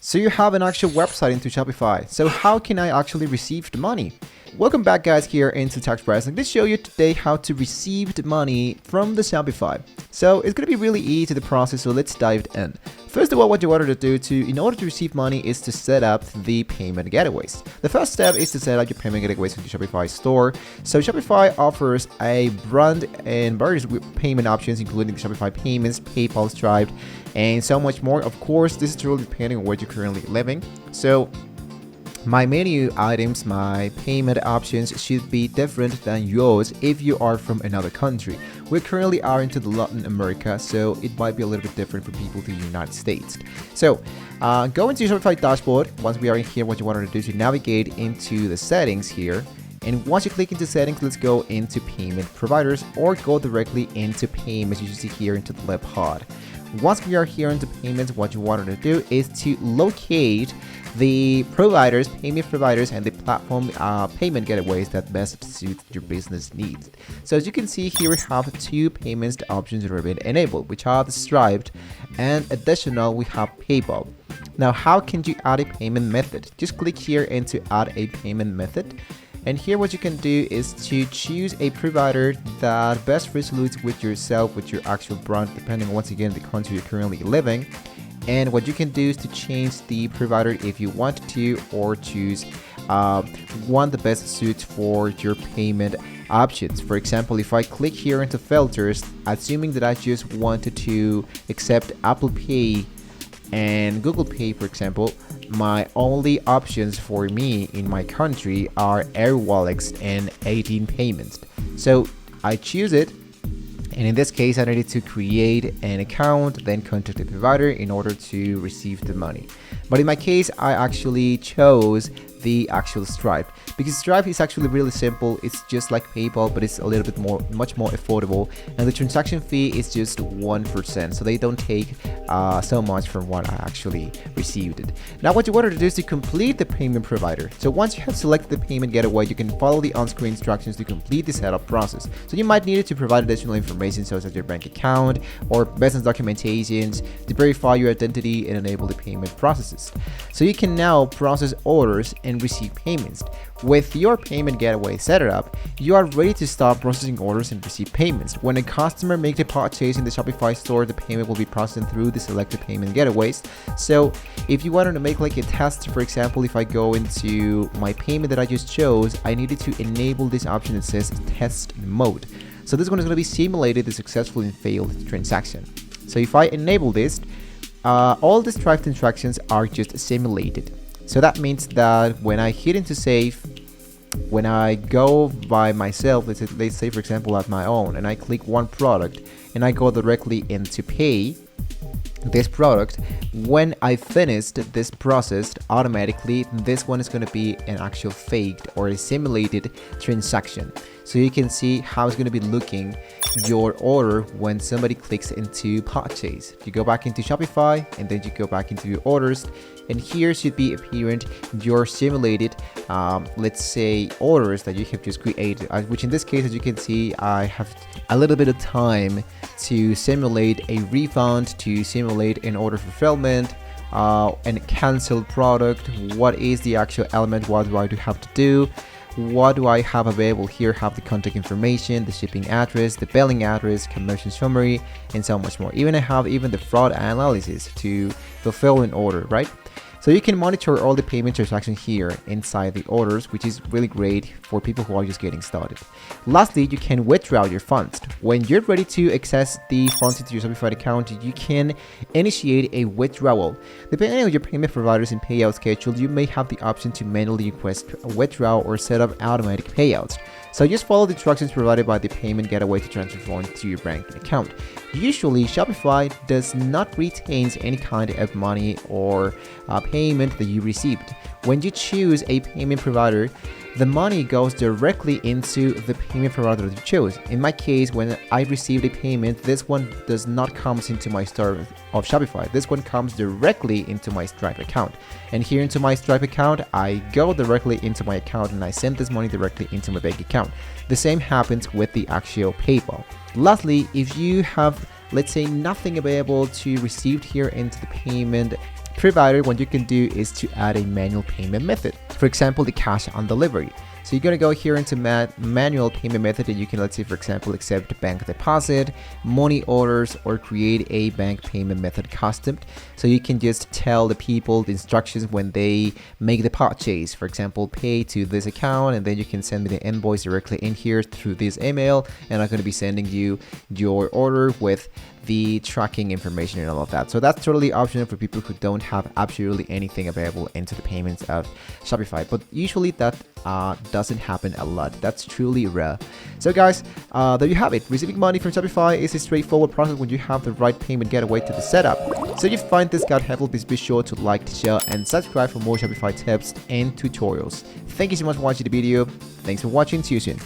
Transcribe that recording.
So you have an actual website into Shopify. So how can I actually receive the money? Welcome back guys here into Tax Pricing. Let's show you today how to receive the money from the Shopify. So it's going to be really easy the process, so let's dive in. First of all, what you wanted to do in order to receive money is to set up the payment gateways. The first step is to set up your payment gateways into Shopify store. So Shopify offers a brand and various payment options, including the Shopify Payments, PayPal, Stripe, and so much more. Of course, this is really depending on where you're currently living. So my menu items, my payment options should be different than yours if you are from another country. We currently are into the Latin America, so it might be a little bit different for people to the United States. So go into your Shopify dashboard. Once we are in here, what you want to do is to navigate into the settings here. And once you click into settings, let's go into payment providers or go directly into payments. You see here into the left pod. Once we are here into payments, what you wanted to do is to locate the providers, payment providers, and the platform payment gateways that best suit your business needs. So as you can see here, we have two payments options that have been enabled, which are the Stripe, and additional we have PayPal. Now, how can you add a payment method? Just click here into add a payment method. And here what you can do is to choose a provider that best resolutes with yourself, with your actual brand, depending on, once again, the country you're currently living. And what you can do is to change the provider if you want to, or choose one the best suits for your payment options. For example, if I click here into filters, assuming that I just wanted to accept Apple Pay and Google Pay, for example, my only options for me in my country are Air Wallets and 18 payments. So I choose it, and in this case I needed to create an account, then contact the provider in order to receive the money. But in my case, I actually chose the actual Stripe, because Stripe is actually really simple. It's just like PayPal, but it's a little bit much more affordable, and the transaction fee is just 1%, so they don't take so much from what I actually received it. Now what you wanted to do is to complete the payment provider. So once you have selected the payment gateway, you can follow the on-screen instructions to complete the setup process. So you might need to provide additional information such as your bank account or business documentations to verify your identity and enable the payment processes. So you can now process orders and receive payments. With your payment gateway set up, you are ready to start processing orders and receive payments. When a customer makes a purchase in the Shopify store, the payment will be processed through the selected payment gateways. So if you wanted to make like a test, for example, if I go into my payment that I just chose, I needed to enable this option that says test mode. So this one is going to be simulated the successful and failed transaction. So if I enable this, all the Stripe transactions are just simulated. So that means that when I hit into save, when I go by myself, let's say for example at my own, and I click one product and I go directly into pay this product, when I finished this process, automatically this one is going to be an actual faked or a simulated transaction. So you can see how it's going to be looking your order when somebody clicks into purchase. You go back into Shopify and then you go back into your orders, and here should be appearing your simulated let's say orders that you have just created, which in this case, as you can see, I have a little bit of time to simulate a refund, to simulate an order fulfillment, and canceled product. What is the actual element? What do I have to do? What do I have available here? Have the contact information, the shipping address, the billing address, conversion summary, and so much more. I have the fraud analysis to fulfill an order, right? So you can monitor all the payment transactions here inside the orders, which is really great for people who are just getting started. Lastly, you can withdraw your funds. When you're ready to access the funds into your Shopify account, you can initiate a withdrawal. Depending on your payment providers and payout schedule, you may have the option to manually request a withdrawal or set up automatic payouts. So just follow the instructions provided by the payment gateway to transfer funds to your bank account. Usually, Shopify does not retain any kind of money or payment that you received. When you choose a payment provider, the money goes directly into the payment provider that you chose. In my case, when I received a payment, this one does not come into my store of Shopify. This one comes directly into my Stripe account. And here into my Stripe account, I go directly into my account and I send this money directly into my bank account. The same happens with the actual PayPal. Lastly, if you have, let's say, nothing available to receive here into the payment provider, what you can do is to add a manual payment method. For example, the cash on delivery. So you're gonna go here into manual payment method, and you can, let's say, for example, accept bank deposit, money orders, or create a bank payment method custom. So you can just tell the people the instructions when they make the purchase. For example, pay to this account, and then you can send me the invoice directly in here through this email, and I'm gonna be sending you your order with the tracking information and all of that. So that's totally optional for people who don't have absolutely anything available into the payments of Shopify. But usually that doesn't happen a lot. That's truly rare. So guys, there you have it. Receiving money from Shopify is a straightforward process when you have the right payment gateway to the setup. So if you find this guide helpful, please be sure to like, share, and subscribe for more Shopify tips and tutorials. Thank you so much for watching the video. Thanks for watching. See you soon.